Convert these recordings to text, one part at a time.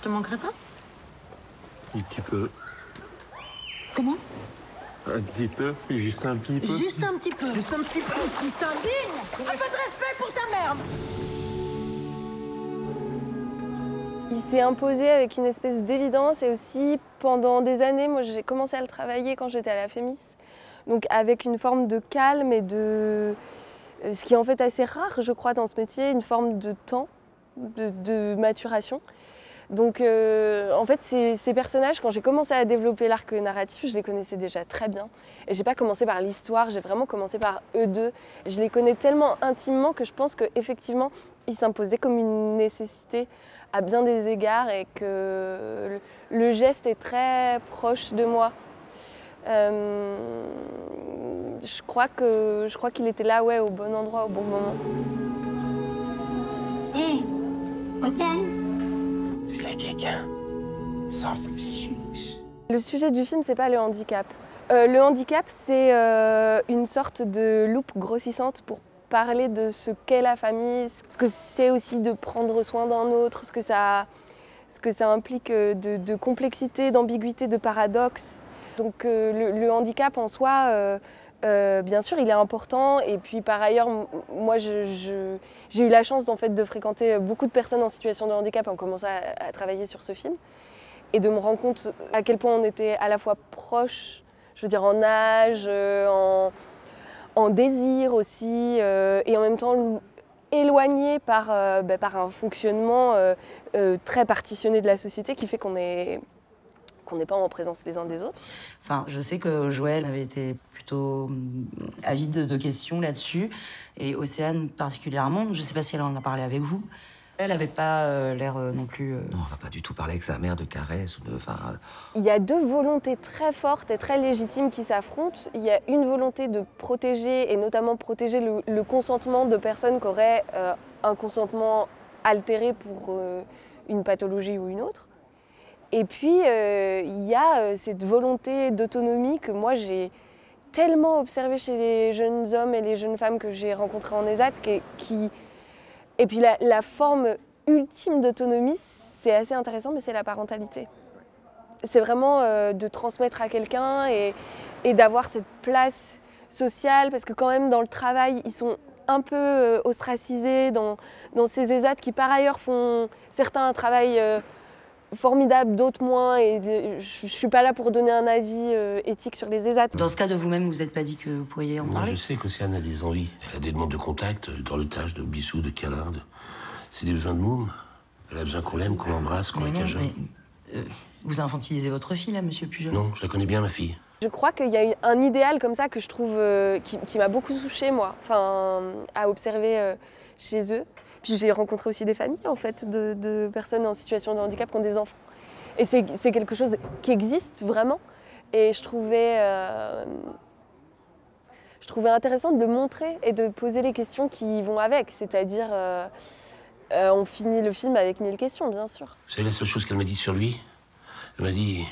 te manquerai pas? Un petit peu. Comment? Un petit peu, juste un petit peu. Juste un petit peu. Juste un petit peu. Il s'indigne. Un peu de respect pour ta merde. Il s'est imposé avec une espèce d'évidence et aussi pendant des années, moi j'ai commencé à le travailler quand j'étais à la Fémis. Donc avec une forme de calme et de... Ce qui est en fait assez rare, je crois, dans ce métier, une forme de temps, de maturation. Donc en fait, ces personnages, quand j'ai commencé à développer l'arc narratif, je les connaissais déjà très bien. Et j'ai pas commencé par l'histoire, j'ai vraiment commencé par eux deux. Je les connais tellement intimement que je pense qu'effectivement, ils s'imposaient comme une nécessité à bien des égards et que le geste est très proche de moi. Je crois qu'il était là, ouais, au bon endroit, au bon moment. Hé, Océane. C'est quelqu'un. S'en fiche. Le sujet du film, c'est pas le handicap. Le handicap, c'est une sorte de loupe grossissante pour parler de ce qu'est la famille, ce que c'est aussi de prendre soin d'un autre, ce que ça implique de complexité, d'ambiguïté, de paradoxe. Donc le handicap en soi, bien sûr, il est important. Et puis par ailleurs, moi, j'ai eu la chance en fait, de fréquenter beaucoup de personnes en situation de handicap en commençant à travailler sur ce film. Et de me rendre compte à quel point on était à la fois proches, je veux dire en âge, en désir aussi, et en même temps éloignés par un fonctionnement très partitionné de la société qui fait qu'on n'est pas en présence les uns des autres. Enfin, je sais que Joël avait été plutôt avide de questions là-dessus, et Océane particulièrement. Je ne sais pas si elle en a parlé avec vous. Elle n'avait pas l'air non plus... Non, elle va pas du tout parler avec sa mère de caresses ou de... Enfin... Il y a deux volontés très fortes et très légitimes qui s'affrontent. Il y a une volonté de protéger, et notamment protéger le consentement de personnes qui auraient un consentement altéré pour une pathologie ou une autre. Et puis, il y a cette volonté d'autonomie que moi, j'ai tellement observée chez les jeunes hommes et les jeunes femmes que j'ai rencontrés en ESAT, Et puis la forme ultime d'autonomie, c'est assez intéressant, mais c'est la parentalité. C'est vraiment de transmettre à quelqu'un et d'avoir cette place sociale, parce que quand même dans le travail, ils sont un peu ostracisés dans ces ESAT qui par ailleurs font certains un travail formidable, d'autres moins, et je ne suis pas là pour donner un avis éthique sur les ESAT. Dans ce cas de vous-même, vous n'êtes pas dit que vous pourriez en parler? Je sais qu'Océane a des envies. Elle a des demandes de contact, de toilettage, de bisous, de câlins. C'est des besoins de môme. Elle a besoin qu'on l'aime, qu'on l'embrasse, qu'on la cajole. Vous infantilisez votre fille, là, monsieur Pujol? Non, je la connais bien, ma fille. Je crois qu'il y a un idéal comme ça que je trouve qui m'a beaucoup touchée, moi, à observer chez eux. Puis j'ai rencontré aussi des familles, en fait, de personnes en situation de handicap qui ont des enfants. Et c'est quelque chose qui existe vraiment. Et je trouvais intéressant de le montrer et de poser les questions qui vont avec. C'est-à-dire, on finit le film avec 1000 questions, bien sûr. Vous savez la seule chose qu'elle m'a dit sur lui? Elle m'a dit...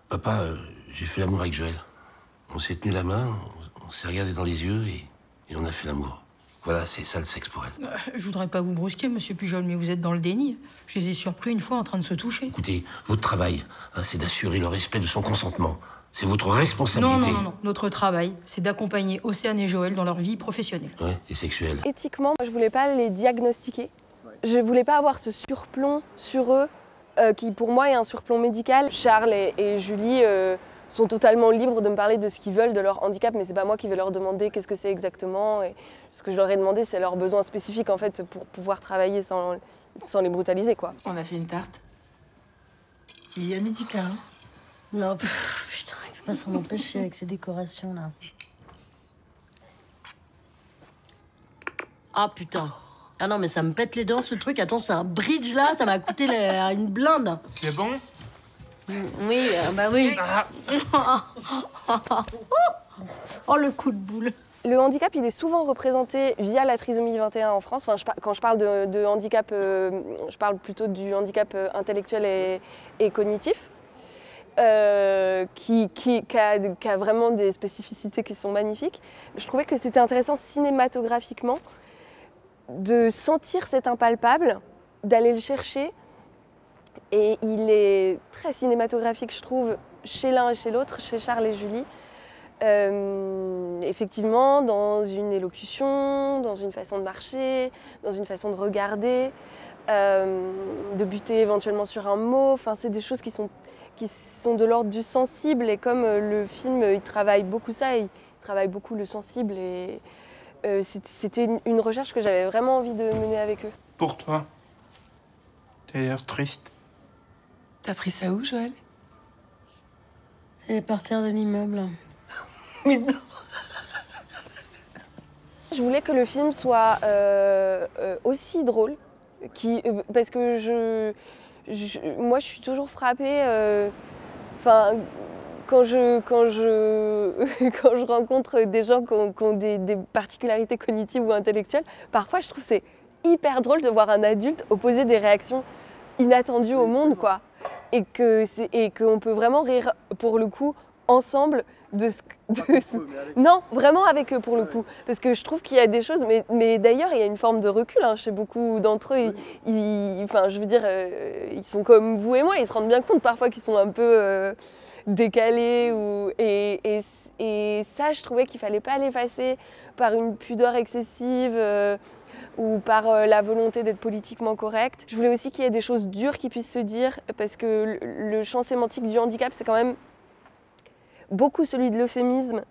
Papa, j'ai fait l'amour avec Joël. On s'est tenu la main, on s'est regardé dans les yeux et on a fait l'amour. Voilà, c'est ça le sexe pour elle. Je voudrais pas vous brusquer, monsieur Pujol, mais vous êtes dans le déni. Je les ai surpris une fois en train de se toucher. Écoutez, votre travail, c'est d'assurer le respect de son consentement. C'est votre responsabilité. Non. Notre travail, c'est d'accompagner Océane et Joël dans leur vie professionnelle. Ouais, et sexuelle. Éthiquement, je voulais pas les diagnostiquer. Je voulais pas avoir ce surplomb sur eux, qui pour moi est un surplomb médical. Charles et Julie sont totalement libres de me parler de ce qu'ils veulent, de leur handicap, mais c'est pas moi qui vais leur demander qu'est-ce que c'est exactement. Et ce que je leur ai demandé, c'est leurs besoins spécifiques, en fait, pour pouvoir travailler sans les brutaliser, quoi. On a fait une tarte. Il y a midi quart. Non, putain, il peut pas s'en empêcher avec ces décorations-là. Ah, putain. Ah non, mais ça me pète les dents, ce truc. Attends, c'est un bridge, là. Ça m'a coûté une blinde. C'est bon? Oui, bah oui. Oh, le coup de boule. Le handicap, il est souvent représenté via la trisomie 21 en France. Enfin, quand je parle de handicap, je parle plutôt du handicap intellectuel et cognitif, qui a vraiment des spécificités qui sont magnifiques. Je trouvais que c'était intéressant cinématographiquement de sentir cet impalpable, d'aller le chercher Et il est très cinématographique, je trouve, chez l'un et chez l'autre, chez Charles et Julie. Effectivement, dans une élocution, dans une façon de marcher, dans une façon de regarder, de buter éventuellement sur un mot. Enfin, c'est des choses qui sont de l'ordre du sensible. Et comme le film, il travaille beaucoup ça, il travaille beaucoup le sensible. Et c'était une recherche que j'avais vraiment envie de mener avec eux. Pour toi, t'as l'air triste. T'as pris ça où, Joël? C'est les parterres de l'immeuble. Mais non. Je voulais que le film soit aussi drôle, parce que moi je suis toujours frappée. Enfin, quand je rencontre des gens qui ont des particularités cognitives ou intellectuelles, parfois je trouve que c'est hyper drôle de voir un adulte opposer des réactions inattendues au monde, quoi. Et qu'on peut vraiment rire, pour le coup, ensemble Non, vraiment avec eux, pour le coup. Parce que je trouve qu'il y a des choses, mais d'ailleurs, il y a une forme de recul chez beaucoup d'entre eux. Enfin, je veux dire, ils sont comme vous et moi, ils se rendent bien compte parfois qu'ils sont un peu décalés. Et ça, je trouvais qu'il fallait pas l'effacer par une pudeur excessive. Ou par la volonté d'être politiquement correct. Je voulais aussi qu'il y ait des choses dures qui puissent se dire, parce que le champ sémantique du handicap, c'est quand même beaucoup celui de l'euphémisme.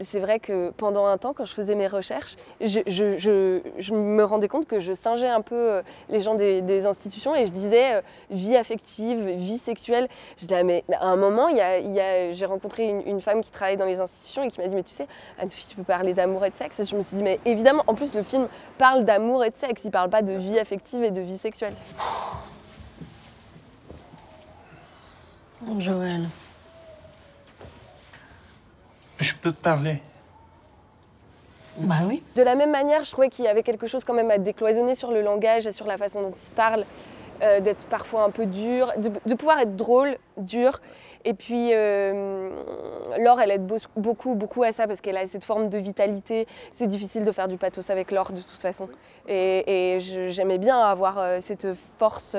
C'est vrai que pendant un temps, quand je faisais mes recherches, je me rendais compte que je singeais un peu les gens des institutions et je disais vie affective, vie sexuelle. Je disais, mais à un moment, j'ai rencontré une femme qui travaille dans les institutions et qui m'a dit, mais tu sais, Anne-Sophie, tu peux parler d'amour et de sexe. Et je me suis dit, mais évidemment, en plus, le film parle d'amour et de sexe, il ne parle pas de vie affective et de vie sexuelle. Joël. Je peux te parler? Bah oui. De la même manière, je trouvais qu'il y avait quelque chose quand même à décloisonner sur le langage et sur la façon dont ils se parlent, d'être parfois un peu dur, de pouvoir être drôle, dur. Et puis, Laure, elle aide beaucoup à ça parce qu'elle a cette forme de vitalité. C'est difficile de faire du pathos avec Laure de toute façon. Et j'aimais bien avoir cette force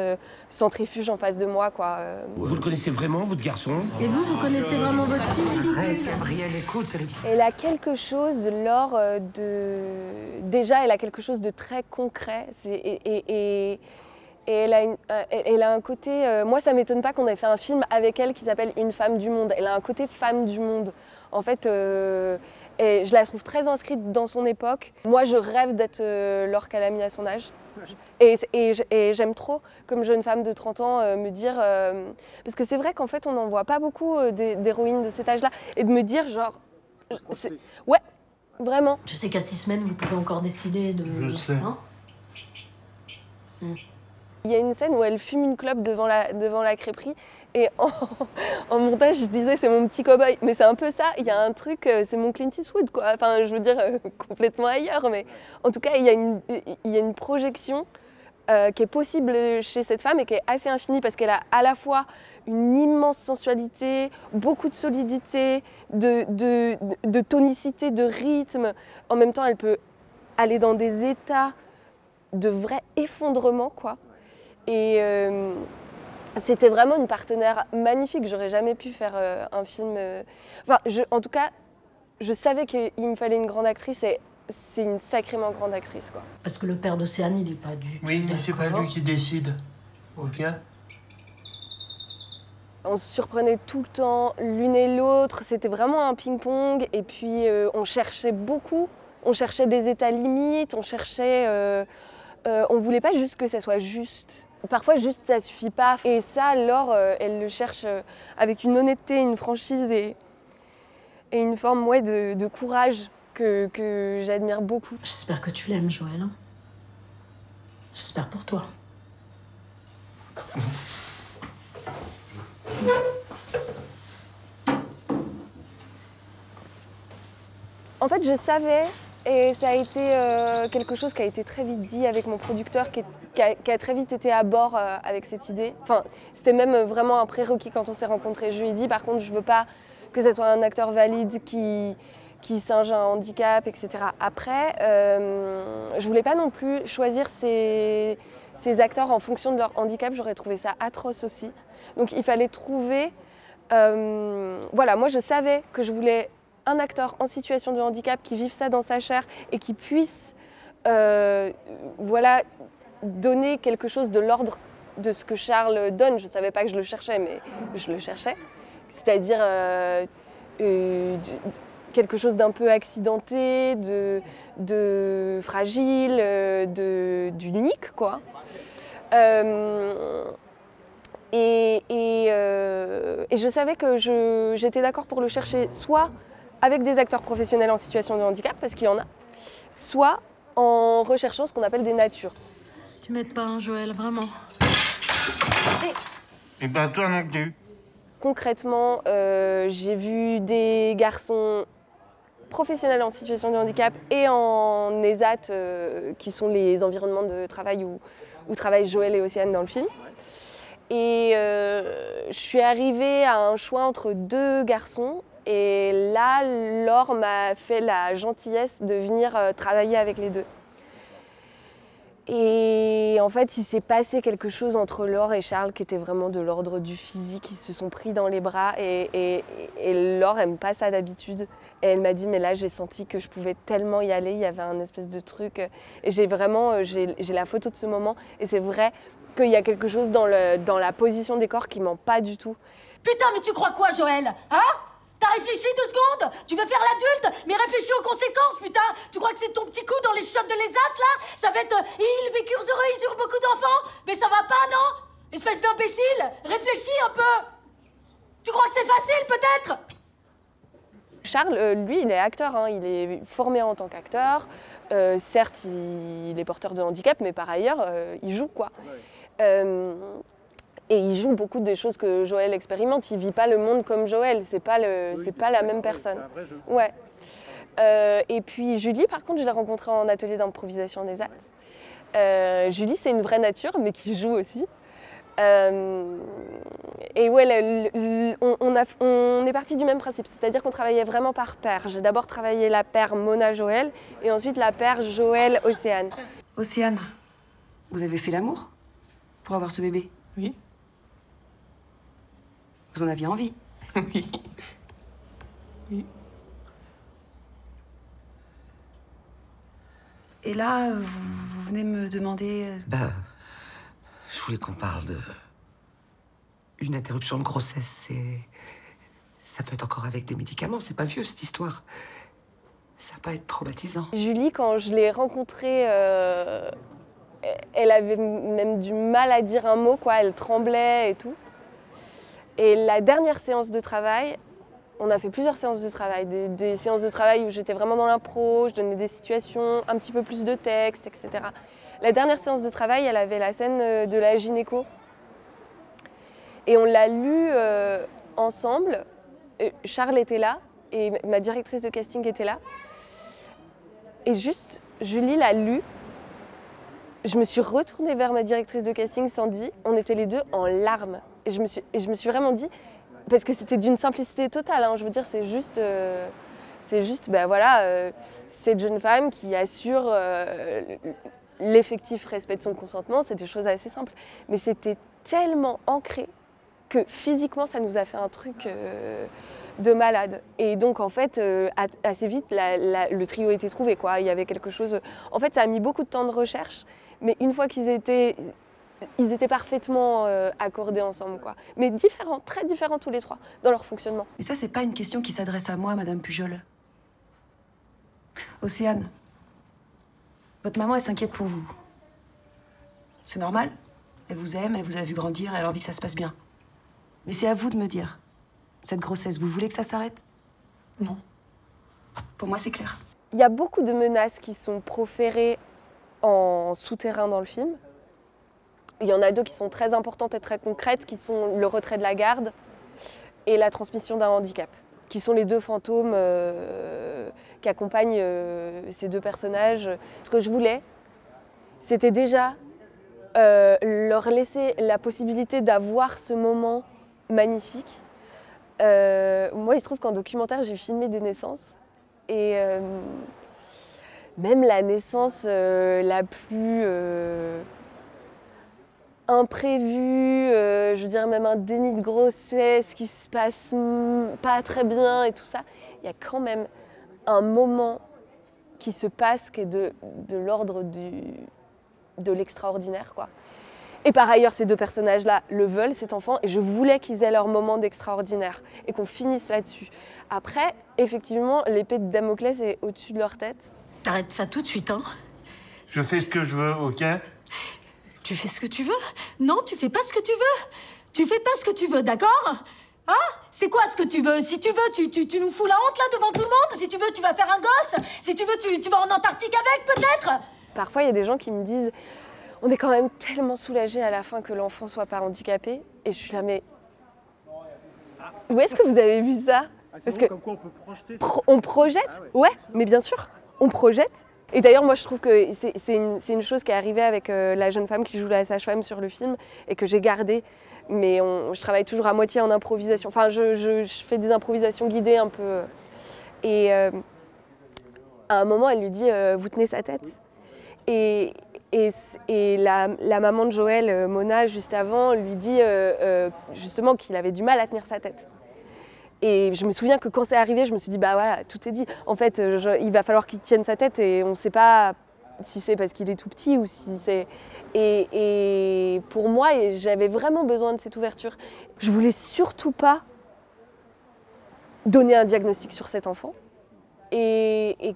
centrifuge en face de moi, quoi. Vous le connaissez vraiment, votre garçon? Et vous connaissez vraiment votre fille? Arrête, Gabriel, écoute, c'est ridicule. Elle a quelque chose, Laure, déjà, elle a quelque chose de très concret. Et elle a un côté... moi, ça ne m'étonne pas qu'on ait fait un film avec elle qui s'appelle Une femme du monde. Elle a un côté femme du monde. En fait, et je la trouve très inscrite dans son époque. Moi, je rêve d'être Laure Calamy à son âge. Et j'aime trop, comme jeune femme de 30 ans, me dire... parce que c'est vrai qu'en fait, on n'en voit pas beaucoup d'héroïnes de cet âge-là. Et de me dire, genre... Ouais, vraiment. Je sais qu'à 6 semaines, vous pouvez encore décider de... Je sais. Hein Il y a une scène où elle fume une clope devant la crêperie et en montage je disais c'est mon petit cow-boy, mais c'est un peu ça, il y a un truc, c'est mon Clint Eastwood quoi, enfin je veux dire complètement ailleurs, mais en tout cas il y a une projection qui est possible chez cette femme et qui est assez infinie parce qu'elle a à la fois une immense sensualité, beaucoup de solidité, de tonicité, de rythme, en même temps elle peut aller dans des états de vrai effondrement quoi. Et c'était vraiment une partenaire magnifique. J'aurais jamais pu faire un film... Enfin, en tout cas, je savais qu'il me fallait une grande actrice et c'est une sacrément grande actrice, quoi. Parce que le père d'Océane, il n'est pas du tout Oui, mais c'est pas lui qui décide. Ok? On se surprenait tout le temps, l'une et l'autre. C'était vraiment un ping-pong. Et puis, on cherchait beaucoup. On cherchait des états limites. On cherchait... on voulait pas juste que ça soit juste. Parfois, juste, ça suffit pas. Et ça, Laure, elle le cherche avec une honnêteté, une franchise et une forme de courage que j'admire beaucoup. J'espère que tu l'aimes, Joël. J'espère pour toi. En fait, je savais, et ça a été quelque chose qui a été très vite dit avec mon producteur, qui a très vite été à bord avec cette idée. Enfin, c'était même vraiment un prérequis quand on s'est rencontrés. Je lui ai dit, par contre, je veux pas que ce soit un acteur valide qui singe un handicap, etc. Après, je voulais pas non plus choisir ces ces acteurs en fonction de leur handicap, j'aurais trouvé ça atroce aussi. Donc il fallait trouver... voilà, moi je savais que je voulais un acteur en situation de handicap qui vive ça dans sa chair et qui puisse voilà, donner quelque chose de l'ordre de ce que Charles donne. Je ne savais pas que je le cherchais, mais je le cherchais. C'est-à-dire quelque chose d'un peu accidenté, de fragile, d'unique, quoi. Et je savais que j'étais d'accord pour le chercher soit avec des acteurs professionnels en situation de handicap, parce qu'il y en a, soit en recherchant ce qu'on appelle des natures. Tu m'aides pas, hein, Joël, vraiment. Et ben toi non plus. Concrètement, j'ai vu des garçons professionnels en situation de handicap et en ESAT, qui sont les environnements de travail où travaillent Joël et Océane dans le film. Et je suis arrivée à un choix entre 2 garçons. Et là, Laure m'a fait la gentillesse de venir travailler avec les 2. Et en fait, il s'est passé quelque chose entre Laure et Charles qui était vraiment de l'ordre du physique. Ils se sont pris dans les bras et Laure aime pas ça d'habitude. Et elle m'a dit, mais là, j'ai senti que je pouvais tellement y aller. Il y avait un espèce de truc. Et j'ai la photo de ce moment. Et c'est vrai qu'il y a quelque chose dans la position des corps qui ment pas du tout. Putain, mais tu crois quoi, Joël? Hein? T'as réfléchi 2 secondes? Tu veux faire l'adulte? Mais réfléchis aux conséquences, putain! Tu crois que c'est ton petit coup dans les chiottes de l'ESAT, là? Ça va être ils vécurent heureux, ils eurent beaucoup d'enfants? Mais ça va pas, non? Espèce d'imbécile! Réfléchis un peu! Tu crois que c'est facile, peut-être? Charles, lui, il est acteur, hein. Il est formé en tant qu'acteur. Certes, il est porteur de handicap, mais par ailleurs, il joue, quoi. Et il joue beaucoup des choses que Joël expérimente. Il vit pas le monde comme Joël, c'est pas la même personne. C'est un vrai jeu. Ouais. Et puis Julie, par contre, je l'ai rencontrée en atelier d'improvisation des actes. Julie, c'est une vraie nature, mais qui joue aussi. Et ouais, on est parti du même principe, c'est-à-dire qu'on travaillait vraiment par paire. J'ai d'abord travaillé la paire Mona-Joël et ensuite la paire Joël-Océane. Océane, vous avez fait l'amour pour avoir ce bébé? Oui. Vous en aviez envie? Oui. Oui. Et là, vous venez me demander... Je voulais qu'on parle de... Une interruption de grossesse, ça peut être encore avec des médicaments, c'est pas vieux cette histoire. Ça va pas être traumatisant. Julie, quand je l'ai rencontrée, elle avait même du mal à dire un mot, quoi. Elle tremblait et tout. Et la dernière séance de travail, on a fait plusieurs séances de travail, des séances de travail où j'étais vraiment dans l'impro, je donnais des situations, un petit peu plus de texte, etc. La dernière séance de travail, elle avait la scène de la gynéco. Et on l'a lu ensemble. Charles était là et ma directrice de casting était là. Et juste, Julie l'a lu. Je me suis retournée vers ma directrice de casting, Sandy. On était les 2 en larmes. Et je me suis vraiment dit, parce que c'était d'une simplicité totale, hein, je veux dire, c'est juste ben voilà, cette jeune femme qui assure l'effectif respect de son consentement, c'est des choses assez simples. Mais c'était tellement ancré que physiquement, ça nous a fait un truc de malade. Et donc, en fait, assez vite, le trio était trouvé, quoi. Il y avait quelque chose... En fait, ça a mis beaucoup de temps de recherche, mais une fois qu'ils étaient... Ils étaient parfaitement accordés ensemble, quoi. Mais différents, très différents tous les 3, dans leur fonctionnement. Et ça, c'est pas une question qui s'adresse à moi, Madame Pujol. Océane, votre maman, elle s'inquiète pour vous. C'est normal. Elle vous aime, elle vous a vu grandir, elle a envie que ça se passe bien. Mais c'est à vous de me dire, cette grossesse, vous voulez que ça s'arrête? Non. Pour moi, c'est clair. Il y a beaucoup de menaces qui sont proférées en souterrain dans le film. Il y en a 2 qui sont très importantes et très concrètes, qui sont le retrait de la garde et la transmission d'un handicap, qui sont les 2 fantômes qui accompagnent ces 2 personnages. Ce que je voulais, c'était déjà leur laisser la possibilité d'avoir ce moment magnifique. Moi, il se trouve qu'en documentaire, j'ai filmé des naissances. Et même la naissance la plus imprévu, je dirais même un déni de grossesse qui se passe pas très bien et tout ça, il y a quand même un moment qui se passe qui est de l'ordre de l'extraordinaire, quoi. Et par ailleurs, ces deux personnages-là le veulent, cet enfant, et je voulais qu'ils aient leur moment d'extraordinaire et qu'on finisse là-dessus. Après, effectivement, l'épée de Damoclès est au-dessus de leur tête. T'arrêtes ça tout de suite, hein. Je fais ce que je veux, ok? Tu fais ce que tu veux? Non, tu fais pas ce que tu veux. Tu fais pas ce que tu veux, d'accord? Hein? C'est quoi ce que tu veux? Si tu veux, tu nous fous la honte là devant tout le monde. Si tu veux, tu vas faire un gosse. Si tu veux, tu vas en Antarctique avec, peut-être. Parfois, il y a des gens qui me disent on est quand même tellement soulagés à la fin que l'enfant soit pas handicapé. Et je suis là, mais où est-ce que vous avez vu ça? Parce que comme quoi on peut projeter. on projette, ouais, mais bien sûr, on projette. Et d'ailleurs, moi, je trouve que c'est une chose qui est arrivée avec la jeune femme qui joue la sage-femme sur le film et que j'ai gardée. Mais je travaille toujours à moitié en improvisation. Enfin, je fais des improvisations guidées un peu. Et à un moment, elle lui dit vous tenez sa tête. Et la maman de Joël, Mona, juste avant, lui dit justement qu'il avait du mal à tenir sa tête. Et je me souviens que quand c'est arrivé, je me suis dit, bah voilà, tout est dit. En fait, il va falloir qu'il tienne sa tête et on ne sait pas si c'est parce qu'il est tout petit ou si c'est... Et pour moi, j'avais vraiment besoin de cette ouverture. Je voulais surtout pas donner un diagnostic sur cet enfant et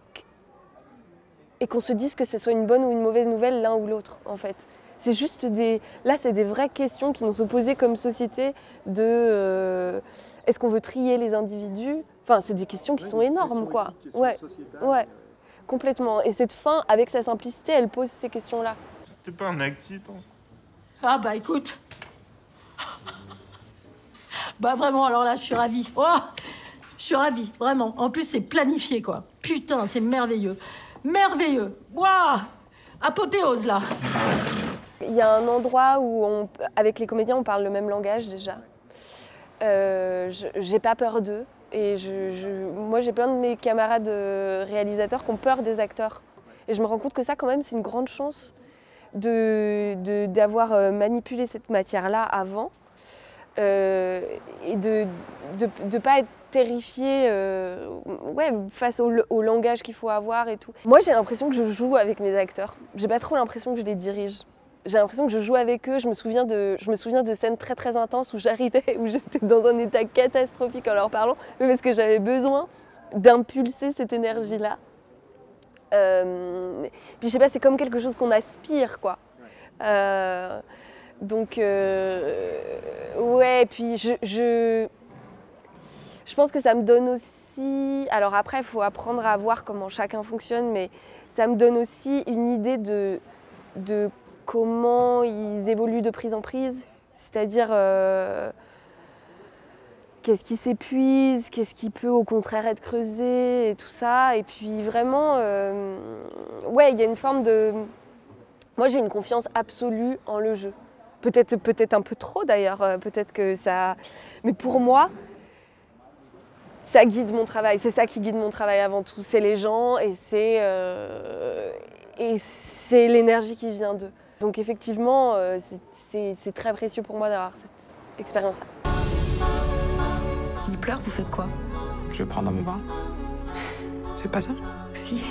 qu'on se dise que ce soit une bonne ou une mauvaise nouvelle l'un ou l'autre, en fait. C'est juste là, c'est des vraies questions qui nous sont posées comme société de est-ce qu'on veut trier les individus? Enfin, c'est des questions qui sont énormes, quoi. Ouais, complètement. Et cette fin, avec sa simplicité, elle pose ces questions-là. C'était pas un accident. Ah bah écoute. Bah vraiment, alors là, je suis ravie. Oh, je suis ravie, vraiment. En plus, c'est planifié, quoi. Putain, c'est merveilleux. Merveilleux. Waouh, apothéose, là. Il y a un endroit où, avec les comédiens, on parle le même langage, déjà. J'ai pas peur d'eux. Et moi, j'ai plein de mes camarades réalisateurs qui ont peur des acteurs. Et je me rends compte que ça, quand même, c'est une grande chance d'avoir manipulé cette matière-là avant. Et de ne pas être terrifié face au langage qu'il faut avoir et tout. Moi, j'ai l'impression que je joue avec mes acteurs. J'ai pas trop l'impression que je les dirige. J'ai l'impression que je joue avec eux. Je me souviens de scènes très très intenses où j'arrivais, où j'étais dans un état catastrophique en leur parlant, mais parce que j'avais besoin d'impulser cette énergie-là. Puis je sais pas, c'est comme quelque chose qu'on aspire, quoi. Donc ouais, puis je pense que ça me donne aussi. Alors après, il faut apprendre à voir comment chacun fonctionne, mais ça me donne aussi une idée de comment ils évoluent de prise en prise, c'est-à-dire qu'est-ce qui s'épuise, qu'est-ce qui peut au contraire être creusé et tout ça. Et puis vraiment, ouais, il y a une forme de... Moi, j'ai une confiance absolue en le jeu. Peut-être un peu trop d'ailleurs, peut-être que ça... Mais pour moi, ça guide mon travail, c'est ça qui guide mon travail avant tout. C'est les gens et c'est l'énergie qui vient d'eux. Donc effectivement, c'est très précieux pour moi d'avoir cette expérience-là. S'il pleure, vous faites quoi? Je vais le prendre dans mes bras. C'est pas ça? Si.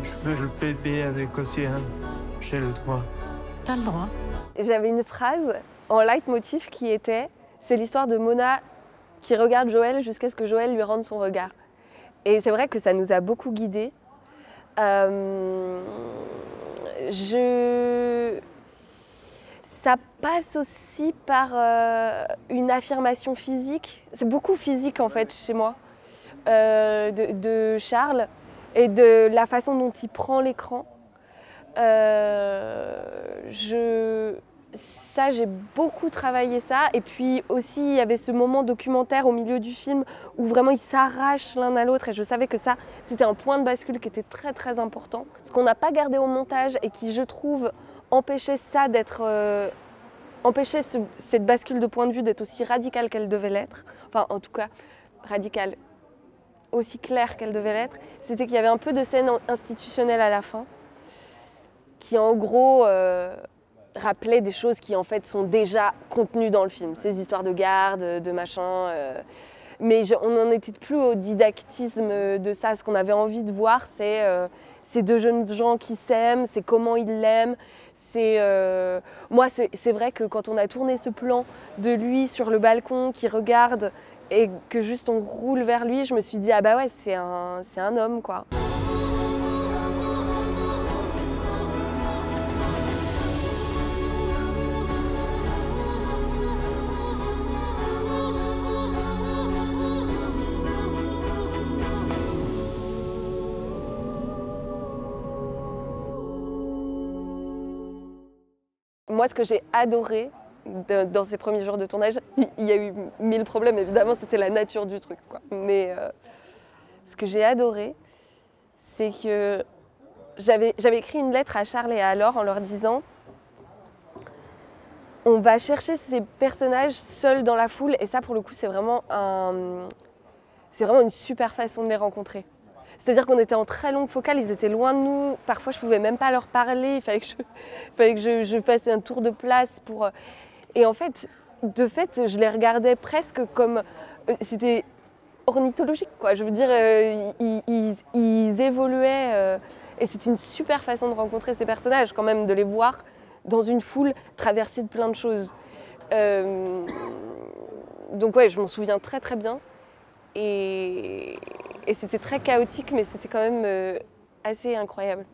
Je veux le bébé avec Océane. J'ai le droit. T'as le droit. J'avais une phrase en leitmotiv qui était « C'est l'histoire de Mona qui regarde Joël jusqu'à ce que Joël lui rende son regard ». Et c'est vrai que ça nous a beaucoup guidés. Ça passe aussi par une affirmation physique. C'est beaucoup physique en fait chez moi, de Charles et de la façon dont il prend l'écran. Ça, j'ai beaucoup travaillé ça. Et puis aussi, il y avait ce moment documentaire au milieu du film où vraiment ils s'arrachent l'un à l'autre. Et je savais que ça, c'était un point de bascule qui était très très important. Ce qu'on n'a pas gardé au montage et qui, je trouve, empêchait ça d'être... empêchait cette bascule de point de vue d'être aussi radicale qu'elle devait l'être. Enfin, en tout cas, radicale, aussi claire qu'elle devait l'être. C'était qu'il y avait un peu de scène institutionnelle à la fin qui en gros rappelait des choses qui en fait sont déjà contenues dans le film, ces histoires de garde, de machin. Mais on n'en était plus au didactisme de ça. Ce qu'on avait envie de voir, c'est ces deux jeunes gens qui s'aiment, c'est comment ils l'aiment. Moi, c'est vrai que quand on a tourné ce plan de lui sur le balcon qui regarde et que juste on roule vers lui, je me suis dit ah bah ouais, c'est un homme quoi. Moi, ce que j'ai adoré dans ces premiers jours de tournage, il y a eu 1000 problèmes, évidemment, c'était la nature du truc, quoi. Mais ce que j'ai adoré, c'est que j'avais écrit une lettre à Charles et à Laure en leur disant « On va chercher ces personnages seuls dans la foule, et ça, pour le coup, c'est vraiment une super façon de les rencontrer. » C'est-à-dire qu'on était en très longue focale, ils étaient loin de nous. Parfois, je ne pouvais même pas leur parler. Il fallait que je fasse un tour de place pour... Et en fait, je les regardais presque comme... C'était ornithologique, quoi. Je veux dire, ils évoluaient. Et c'était une super façon de rencontrer ces personnages, quand même, de les voir dans une foule traversée de plein de choses. Donc ouais, je m'en souviens très très bien. Et c'était très chaotique, mais c'était quand même assez incroyable.